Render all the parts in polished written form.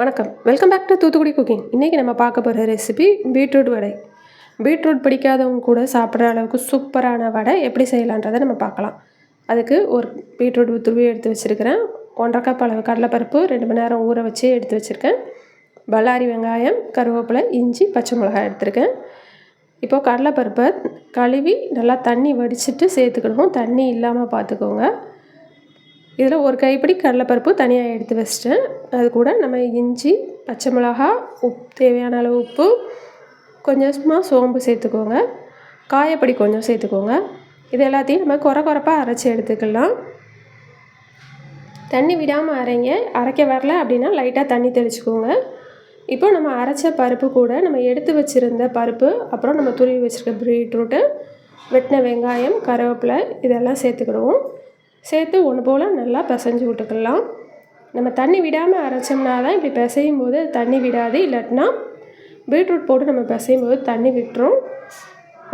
வணக்கம், welcome back to Thoothukudi cooking. இன்றைக்கி நம்ம பார்க்க போகிற ரெசிபி பீட்ரூட் வடை. பீட்ரூட் பிடிக்காதவங்க கூட சாப்பிட்ற அளவுக்கு சூப்பரான வடை எப்படி செய்யலான்றதை நம்ம பார்க்கலாம். அதுக்கு ஒரு பீட்ரூட் துருவி எடுத்து வச்சுருக்கிறேன். 1.5 கப் அளவு கடலைப்பருப்பு 2 மணி நேரம் ஊற வச்சு எடுத்து வச்சுருக்கேன். பல்லாரி வெங்காயம், கருவேப்பிலை, இஞ்சி, பச்சை மிளகாய் எடுத்துருக்கேன். இப்போது கடலைப்பருப்பை கழுவி நல்லா தண்ணி வடிச்சிட்டு சேர்த்துக்கிடுவோம். தண்ணி இல்லாமல் பார்த்துக்கோங்க. இதில் ஒரு கைப்பிடி கடலைப்பருப்பு தனியாக எடுத்து வச்சிட்டேன். அது கூட நம்ம இஞ்சி, பச்சை மிளகாய், தேவையான அளவு உப்பு, கொஞ்சமாக சோம்பு சேர்த்துக்கோங்க. காயப்பொடி கொஞ்சம் சேர்த்துக்கோங்க. இது எல்லாத்தையும் நம்ம குறைப்பாக அரைச்சி எடுத்துக்கலாம். தண்ணி விடாமல் அரைக்க வரல அப்படின்னா லைட்டாக தண்ணி தெளிச்சுக்கோங்க. இப்போ நம்ம அரைச்ச பருப்பு கூட நம்ம எடுத்து வச்சுருந்த பருப்பு, அப்புறம் நம்ம துருவி வச்சுருக்க பீட்ரூட்டு, வெட்டின வெங்காயம், கருவேப்பிலை இதெல்லாம் சேர்த்துக்கிடுவோம். சேர்த்து ஒன்று போல் நல்லா பிசைஞ்சு விட்டுக்கலாம். நம்ம தண்ணி விடாமல் அரைச்சோம்னா தான் இப்படி பிசையும் போது தண்ணி விடாது. இல்லாட்டினா பீட்ரூட் போட்டு நம்ம பிசையும் போது தண்ணி விட்டுரும்.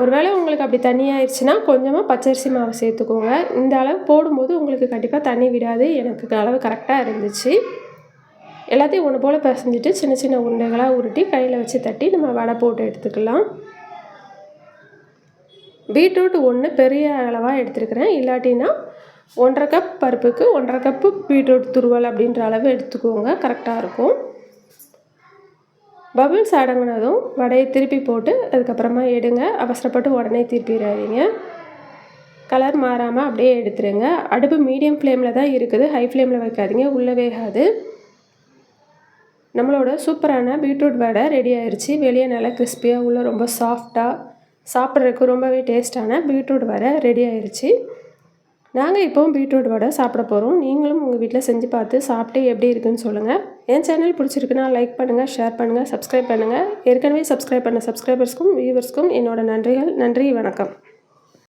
ஒருவேளை உங்களுக்கு அப்படி தண்ணி ஆயிடுச்சுன்னா கொஞ்சமாக பச்சரிசி மாவு சேர்த்துக்கோங்க. இந்த அளவு போடும்போது உங்களுக்கு கண்டிப்பாக தண்ணி விடாது. எனக்கு அளவு கரெக்டாக இருந்துச்சு. எல்லாத்தையும் ஒன்று போல் பிசைஞ்சிட்டு சின்ன சின்ன உருண்டைகளாக உருட்டி கையில் வச்சு தட்டி நம்ம வடை போட்டு எடுத்துக்கலாம். பீட்ரூட் ஒன்று பெரிய அளவாக எடுத்துருக்கிறேன். இல்லாட்டினா 1.5 கப் பருப்புக்கு 1.5 கப்பு பீட்ரூட் துருவல் அப்படின்ற அளவு எடுத்துக்கோங்க, கரெக்டாக இருக்கும். பபிள்ஸ் அடங்கினதும் வடையை திருப்பி போட்டு அதுக்கப்புறமா எடுங்க. அவசரப்பட்டு உடனே திருப்பிடாதீங்க. கலர் மாறாமல் அப்படியே எடுத்துருங்க. அடுப்பு மீடியம் ஃப்ளேமில் தான் இருக்குது, ஹை ஃப்ளேமில் வைக்காதீங்க, உள்ளே வேகாது. நம்மளோட சூப்பரான பீட்ரூட் வடை ரெடி ஆயிடுச்சு. வெளியே நல்லா கிறிஸ்பியாக, உள்ளே ரொம்ப சாஃப்டாக, சாப்பிட்றதுக்கு ரொம்பவே டேஸ்ட்டான பீட்ரூட் வடை ரெடி ஆயிடுச்சு. நாங்கள் இப்போவும் பீட்ரூட் வடை சாப்பிட போகிறோம். நீங்களும் உங்கள் வீட்டில் செஞ்சு பார்த்து சாப்பிட்டு எப்படி இருக்குன்னு சொல்லுங்கள். என் சேனல் பிடிச்சிருக்குன்னா லைக் பண்ணுங்கள், ஷேர் பண்ணுங்கள், சப்ஸ்கிரைப் பண்ணுங்கள். ஏற்கனவே சப்ஸ்கிரைப் பண்ண சப்ஸ்கிரைபர்ஸ்க்கும் வியூவர்ஸ்க்கும் என்னோட நன்றிகள். நன்றி, வணக்கம்.